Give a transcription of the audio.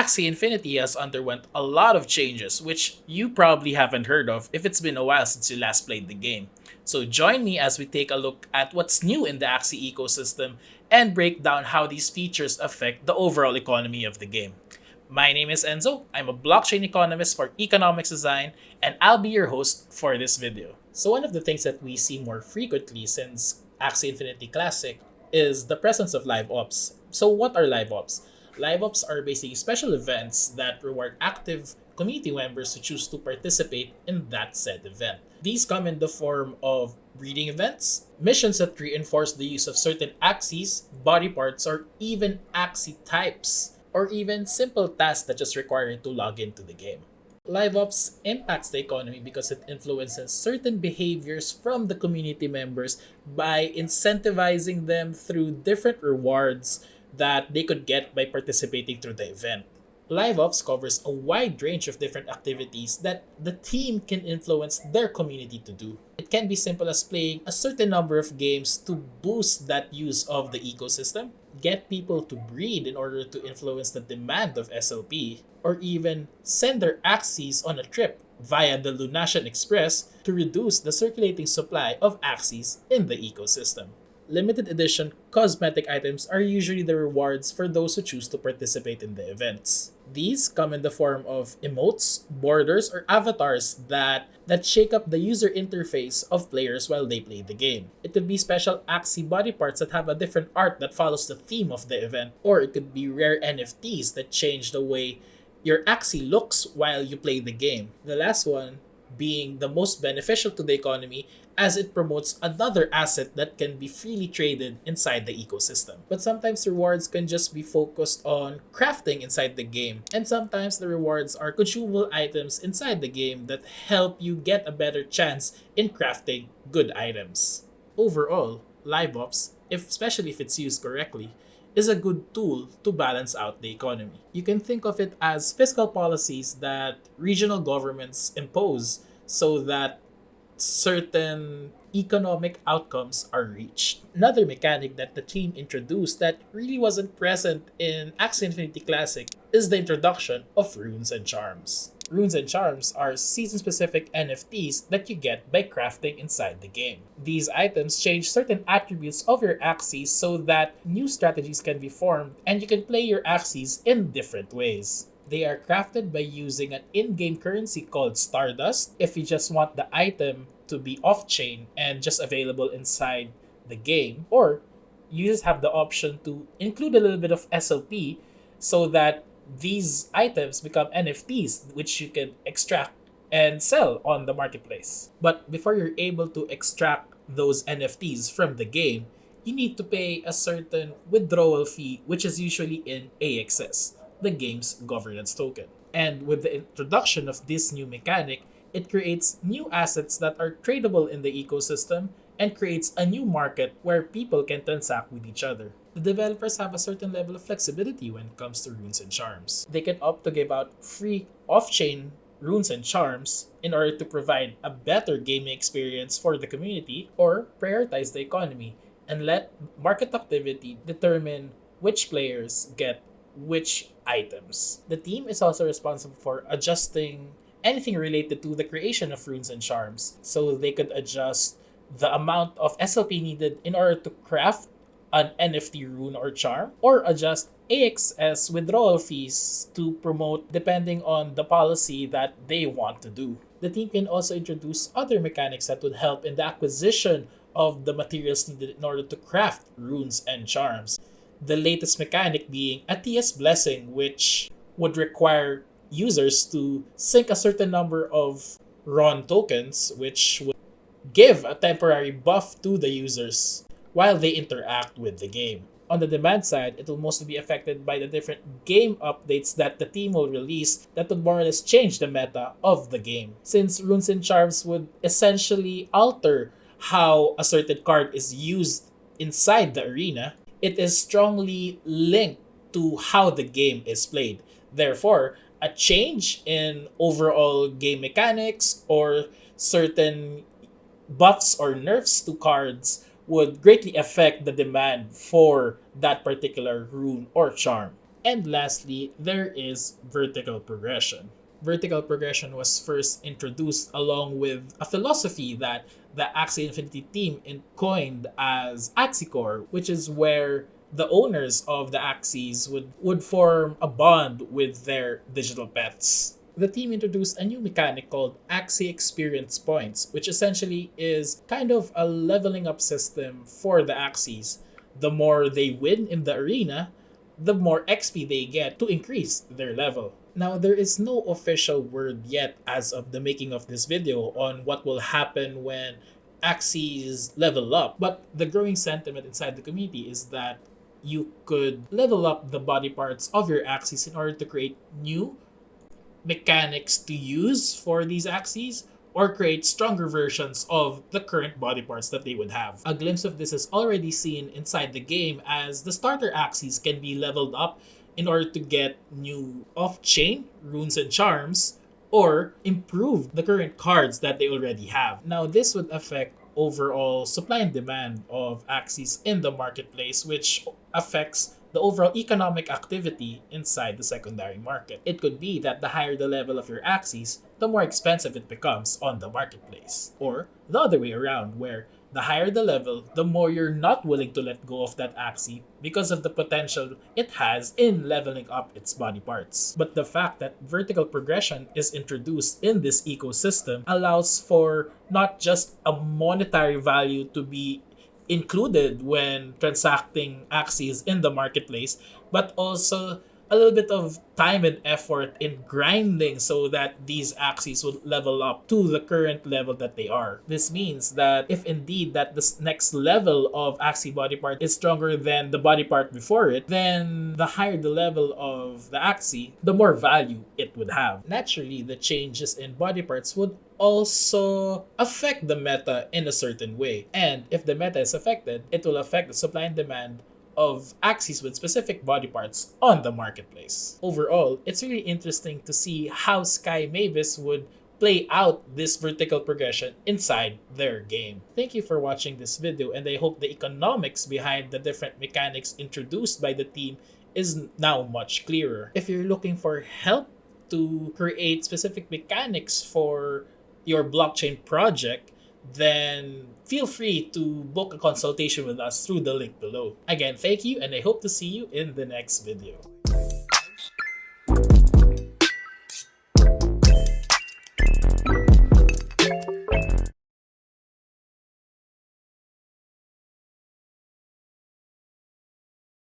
Axie Infinity has underwent a lot of changes, which you probably haven't heard of if it's been a while since you last played the game. So join me as we take a look at what's new in the Axie ecosystem and break down how these features affect the overall economy of the game. My name is Enzo, I'm a blockchain economist for economics design, and I'll be your host for this video. So one of the things that we see more frequently since Axie Infinity Classic is the presence of live ops. So what are live ops? Live ops are basically special events that reward active community members who choose to participate in that said event. These come in the form of breeding events, missions that reinforce the use of certain axes, body parts, or even axie types, or even simple tasks that just require you to log into the game. Live ops impacts the economy because it influences certain behaviors from the community members by incentivizing them through different rewards that they could get by participating through the event. Live ops covers a wide range of different activities that the team can influence their community to do. It can be simple as playing a certain number of games to boost that use of the ecosystem, get people to breed in order to influence the demand of SLP, or even send their Axies on a trip via the Lunatian Express to reduce the circulating supply of Axies in the ecosystem. Limited edition cosmetic items are usually the rewards for those who choose to participate in the events. These come in the form of emotes, borders, or avatars that shake up the user interface of players while they play the game. It could be special Axie body parts that have a different art that follows the theme of the event, or it could be rare NFTs that change the way your Axie looks while you play the game. The last one being the most beneficial to the economy as it promotes another asset that can be freely traded inside the ecosystem. But sometimes rewards can just be focused on crafting inside the game, and sometimes the rewards are consumable items inside the game that help you get a better chance in crafting good items. Overall, live ops, especially if it's used correctly, is a good tool to balance out the economy. You can think of it as fiscal policies that regional governments impose so that certain economic outcomes are reached. Another mechanic that the team introduced that really wasn't present in Axie Infinity Classic is the introduction of runes and charms. Runes and charms are season-specific NFTs that you get by crafting inside the game. These items change certain attributes of your Axies so that new strategies can be formed and you can play your Axies in different ways. They are crafted by using an in-game currency called Stardust if you just want the item to be off-chain and just available inside the game, or you just have the option to include a little bit of SLP so that these items become NFTs which you can extract and sell on the marketplace. But before you're able to extract those NFTs from the game, you need to pay a certain withdrawal fee, which is usually in AXS, the game's governance token. And with the introduction of this new mechanic, it creates new assets that are tradable in the ecosystem and creates a new market where people can transact with each other. The developers have a certain level of flexibility when it comes to runes and charms. They can opt to give out free off-chain runes and charms in order to provide a better gaming experience for the community, or prioritize the economy and let market activity determine which players get which items. The team is also responsible for adjusting anything related to the creation of runes and charms, so they could adjust the amount of SLP needed in order to craft an NFT rune or charm, or adjust AXS withdrawal fees to promote depending on the policy that they want to do. The team can also introduce other mechanics that would help in the acquisition of the materials needed in order to craft runes and charms. The latest mechanic being a TS blessing, which would require users to sync a certain number of RON tokens, which would give a temporary buff to the users while they interact with the game. On the demand side, it will mostly be affected by the different game updates that the team will release that would more or less change the meta of the game. Since runes and charms would essentially alter how a certain card is used inside the arena, it is strongly linked to how the game is played. Therefore, a change in overall game mechanics or certain buffs or nerfs to cards would greatly affect the demand for that particular rune or charm. And lastly, there is vertical progression. Vertical progression was first introduced along with a philosophy that the Axie Infinity team coined as Axicore, which is where the owners of the Axies would form a bond with their digital pets. The team introduced a new mechanic called Axie Experience Points, which essentially is kind of a leveling up system for the Axies. The more they win in the arena, the more XP they get to increase their level. Now, there is no official word yet as of the making of this video on what will happen when Axies level up, but the growing sentiment inside the community is that you could level up the body parts of your Axies in order to create new mechanics to use for these axes or create stronger versions of the current body parts that they would have. A glimpse of this is already seen inside the game as the starter axes can be leveled up in order to get new off-chain runes and charms or improve the current cards that they already have. Now, this would affect overall supply and demand of axes in the marketplace, which affects the overall economic activity inside the secondary market. It could be that the higher the level of your axes, the more expensive it becomes on the marketplace. Or the other way around, where the higher the level, the more you're not willing to let go of that axie because of the potential it has in leveling up its body parts. But the fact that vertical progression is introduced in this ecosystem allows for not just a monetary value to be included when transacting axes in the marketplace, but also a little bit of time and effort in grinding so that these axes would level up to the current level that they are. This means that if indeed that this next level of axie body part is stronger than the body part before it, then the higher the level of the axie, the more value it would have. Naturally, the changes in body parts would also affect the meta in a certain way. And if the meta is affected, it will affect the supply and demand of axes with specific body parts on the marketplace. Overall, it's really interesting to see how Sky Mavis would play out this vertical progression inside their game. Thank you for watching this video, and I hope the economics behind the different mechanics introduced by the team is now much clearer. If you're looking for help to create specific mechanics for your blockchain project, then feel free to book a consultation with us through the link below. Again, thank you, and I hope to see you in the next video.